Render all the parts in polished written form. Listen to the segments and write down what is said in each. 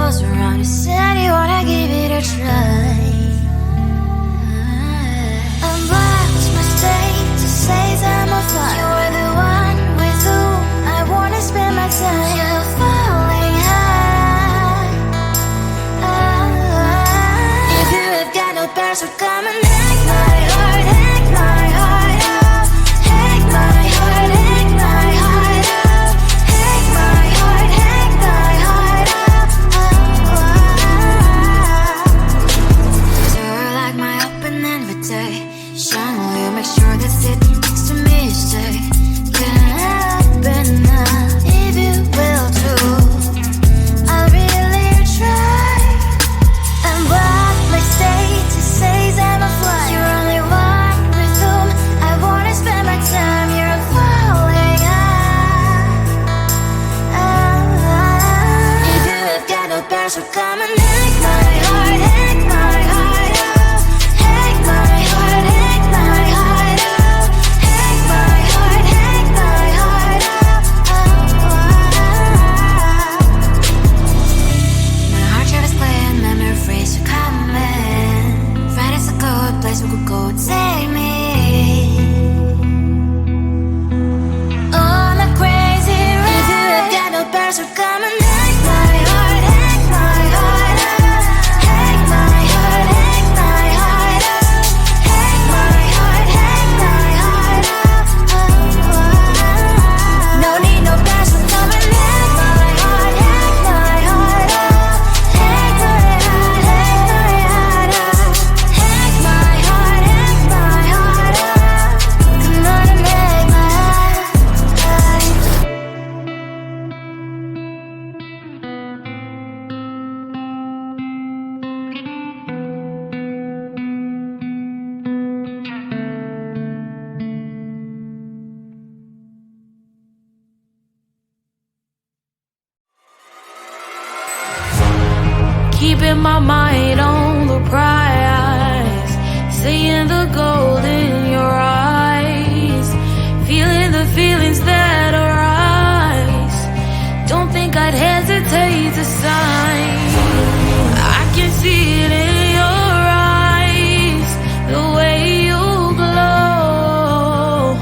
close around. You said you wanna give it a try. I'm lost mistake to say I'm a fly. You were the one with whom I wanna spend my time. You're falling high. If you have got no parents, so come and hack my heart, hack my heart out. Hack my heart, hack my heart out. Hack my heart, hack my heart out. Cause you're like my open invitation. Will you make sure that sitting next to me you stay? Can happen now, if you will too. I'll really try. And what mistake to say I'm a fly. You're only one with whom I wanna spend my time. You're falling high. If you have got no parents, so come and hack my heart, hack my heart out. Hack my heart, hack my heart out. Hack my heart, hack my heart out. My heart tried to play and memory freeze, so come in. Friday's a good place we could go, take me. On a crazy ride. If you have got no parents, so come and hack my heart, hack my heart out. Hack my heart, hack my heart out. Hack my heart, hack my heart out. No need no parents, so come and hack my heart, hack my heart out. Hack my heart, hack my heart out. Hack my heart, hack my heart out. Come on and make my heart. Keeping my mind on the prize, seeing the gold in your eyes, feeling the feelings that arise. Don't think I'd hesitate to sign. I can see it in your eyes, the way you glow.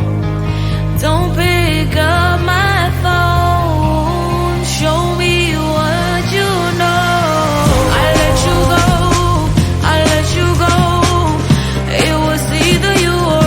Don't pick up my phone, show me what you know. I let you go, I let you go. It was either you or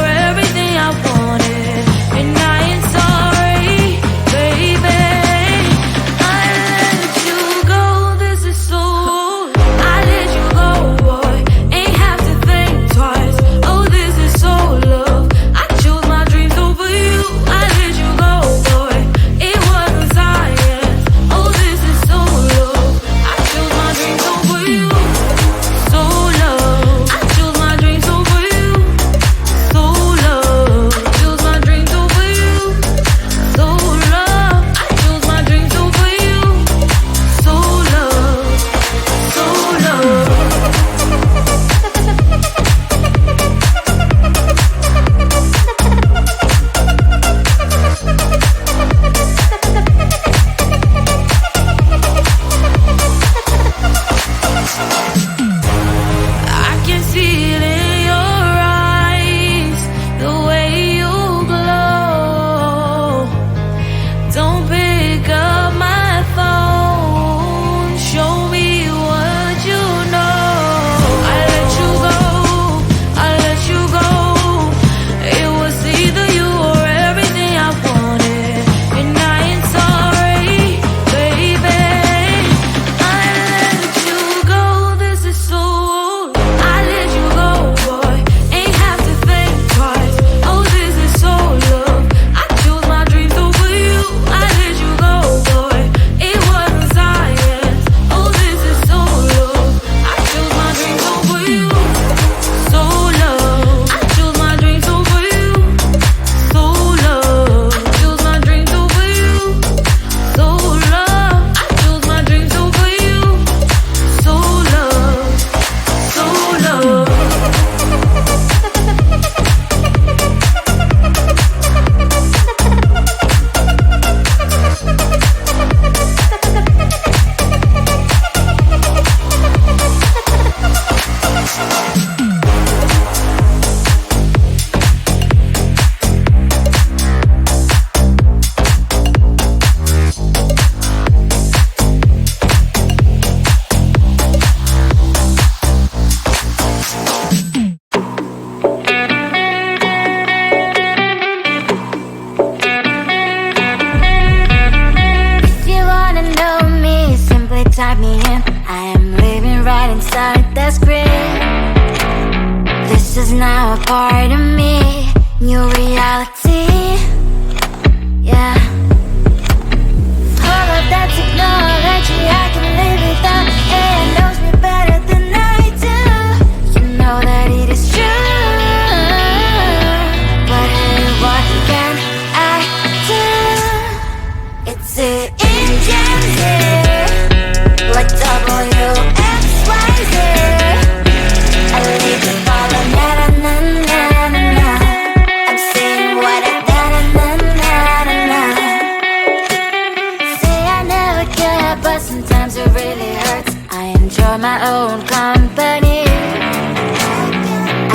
I am living right inside the screen. This is now a part of me, new reality. Yeah. All of that technology I can live without. It knows me better than I do. You know that it is true. But hey, what can I do? It's the engine like WXYZ. I leave the follow, na na na na na na. I'm saying what I na na na na na na. Say I never care, but sometimes it really hurts. I enjoy my own company.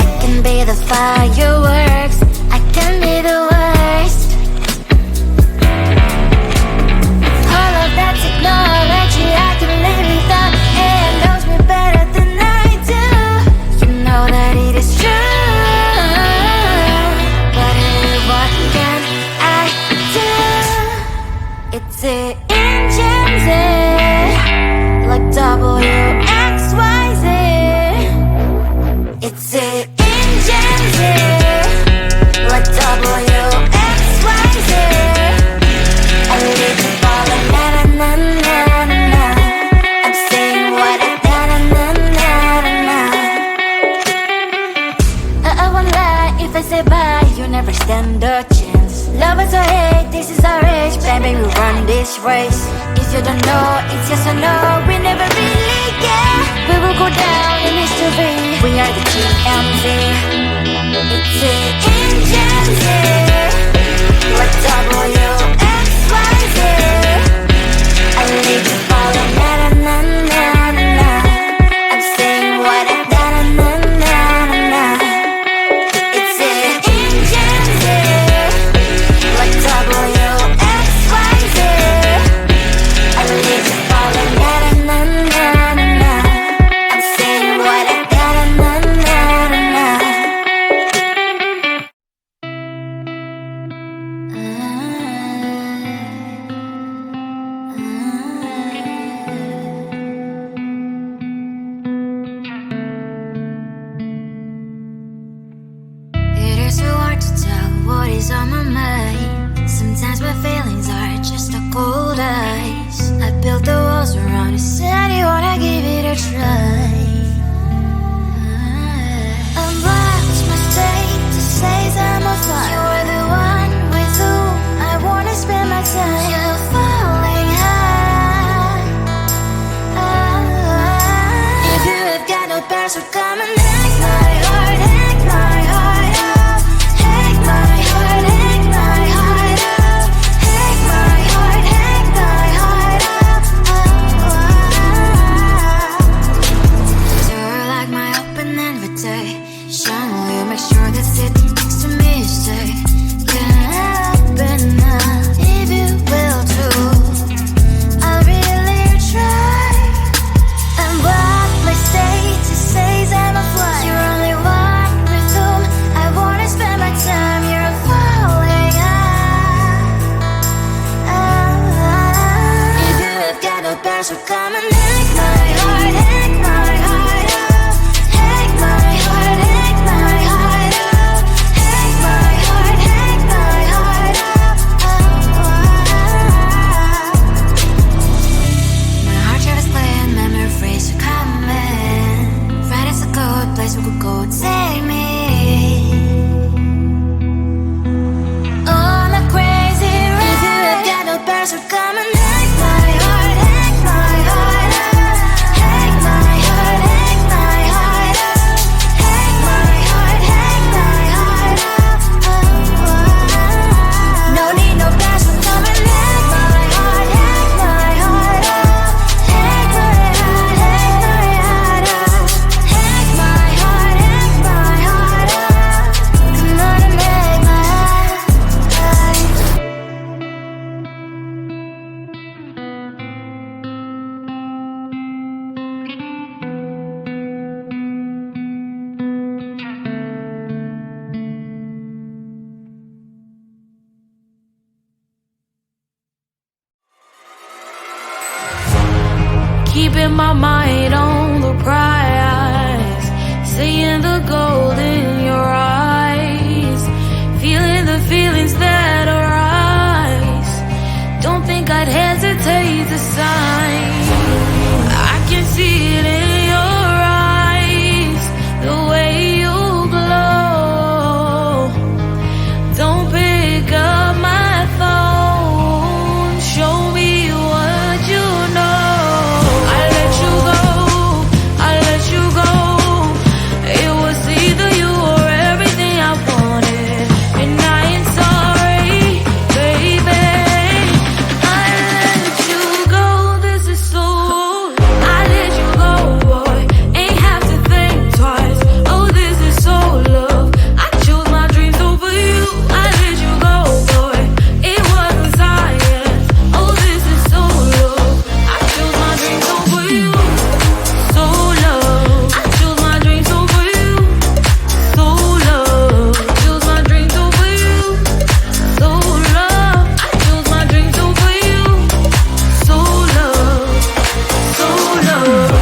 I can be the fireworks, I can be the worst. All of that technology I can live without. It knows me better than I do. You know that it is true. But hey, what can I do? It's the engines like WXYZ. It's the engines like WXYZ. I live to follow, na na na na na na. I'm saying what I na na na na na na. I won't lie if I say bye, you never stand a chance. Love us or hate, this is our age, baby, we run this race. If you don't know, it's yes or no, we never really care. We will go down in history, we are the TMZ. It's the engines like WXYZ. I live to follow, na na na na na na. I'm saying what I na na na na na. It's the engines like WXYZ. I live to follow, na na na na na. I'm saying what I na na na na na. It is so hard to tell what is on my mind. Sometimes my feelings are just a cold ice. I built the walls around you, said you wanna give it a try. Unbox my state to say I'm a fly. You are the one with whom I wanna spend my time. You're falling high. If you have got no past, so come and hack my heart, hack my heart out. Hack my heart, hack my heart out. Hack my heart, hack my heart out. You're like my open invitation. Will you make sure that sitting next to me is safe? Can I open up if you will too? I'll really try. And what my status says I'm a fly. You're only one with whom I wanna spend my time. You're falling high. If you have got no past, so come and hack my heart, hack my heart out. Hack my heart, hack my heart out. Hack my heart, hack my heart out. My heart travels playing memories are coming. Right as a good place we could go, take me. On a crazy ride. If you have got no past, so come and hack my heart, hack my heart out. Hack my heart, hack my heart out. Hack my heart, hack my heart out. No need no past, so come and hack my heart, hack my heart out. Hack my heart, hack my heart out. Hack my heart, hack my mind on the prize, seeing the gold in your eyes, feeling the feelings that arise. Don't think I'd hesitate to sign. I can see it in your eyes, the way you glow. Don't pick up my phone, show me what you know. I let you go, I let you go. It was either you or everything I wanted, and I ain't sorry, baby. I let you go, this is so. I let you go, boy, ain't have to think twice. Oh, this is so love. I chose my dreams over you. I let you go, boy, it wasn't science. Oh, this is so love. I chose my dreams over you. So love. I chose my dreams over you. So love. Chose my dreams over you. So love. I chose my dreams over you. So love. So love.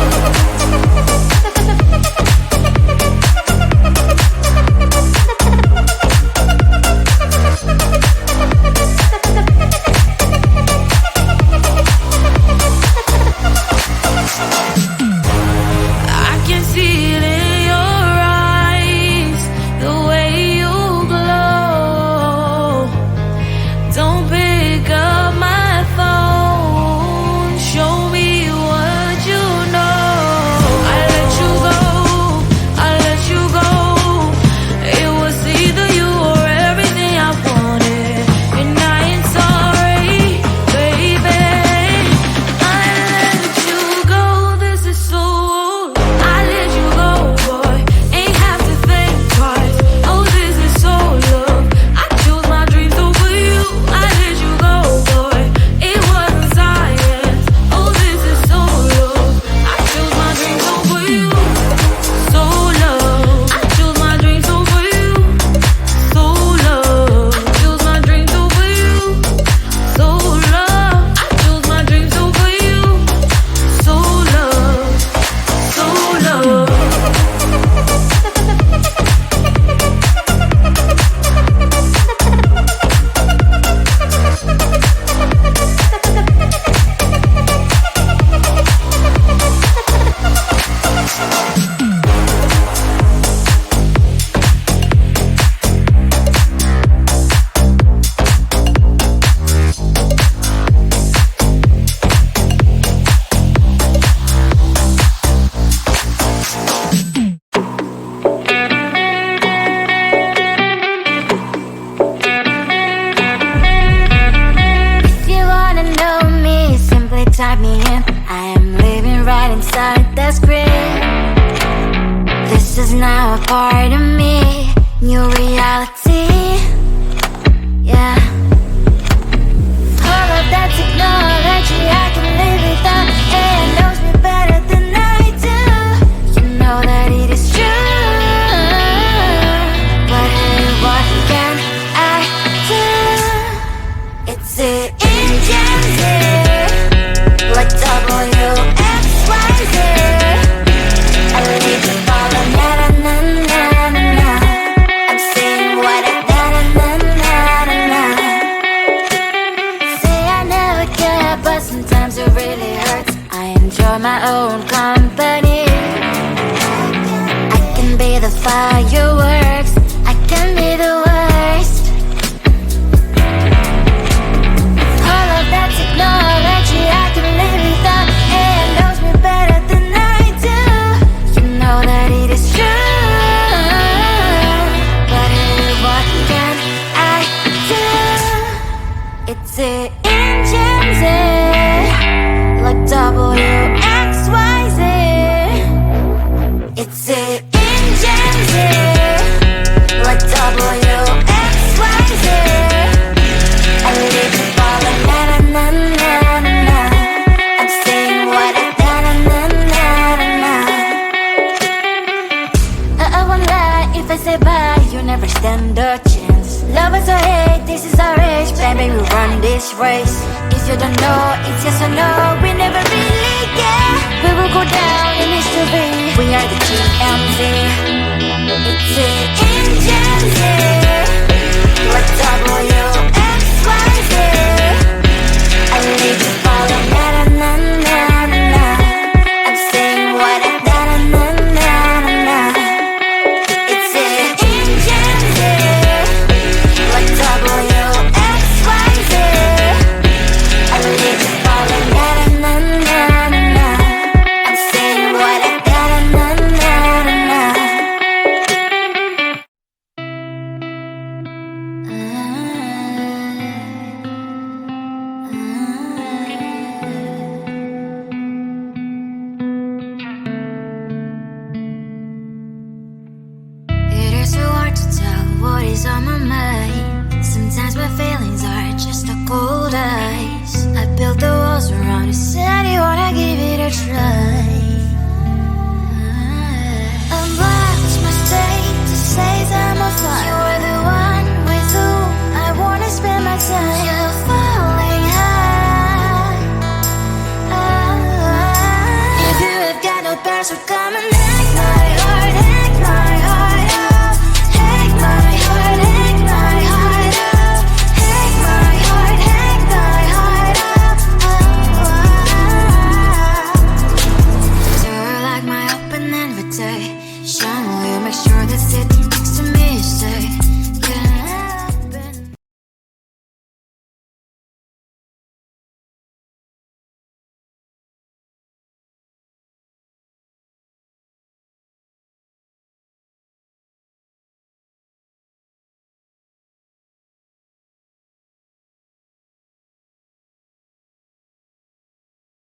I can see it in your eyes, the way you glow. Don't pick up my phone, show me what you know. I let you go, I let you go. It was either you or everything I wanted, and I ain't sorry, baby. I let you go, this is so. I let you go, boy, ain't have to think twice. Oh, this is so love. I chose my dreams over you. I let you go, boy, it wasn't science. Oh, this is so love. I chose my dreams over you. So love. I chose my dreams over you. So love. Chose my dreams over you. So love. I chose my dreams over you. So love. So love. If you wanna know me, simply type me in. I am living right inside the screen. This is now a part of me, new reality. Yeah. All of that technology, I can live without. AI knows me better than I do. You know that it is true. But hey, what can I do? It's the engines here, like WXYZ. I need to follow na na na na na na. I'm saying what I na na na na na. Say I never care, but sometimes it really hurts. I enjoy my own company. I can be the fireworks, I can be the worst. All of that technology, I can live without. AI knows me better than I do. You know that it is true. But hey, what can I do? It's the engines, like WXYZ. It's the engines, like WXYZ. I live to follow na na na na na na. I'm saying what I na na na na na na. I won't lie if I say bye, you never stand a chance. Love us or hate, this is our age, baby, we run this race. If you don't know, it's yes or no, we never really care. We will go down in history. We are the TMZ. It's an engine here. Let's double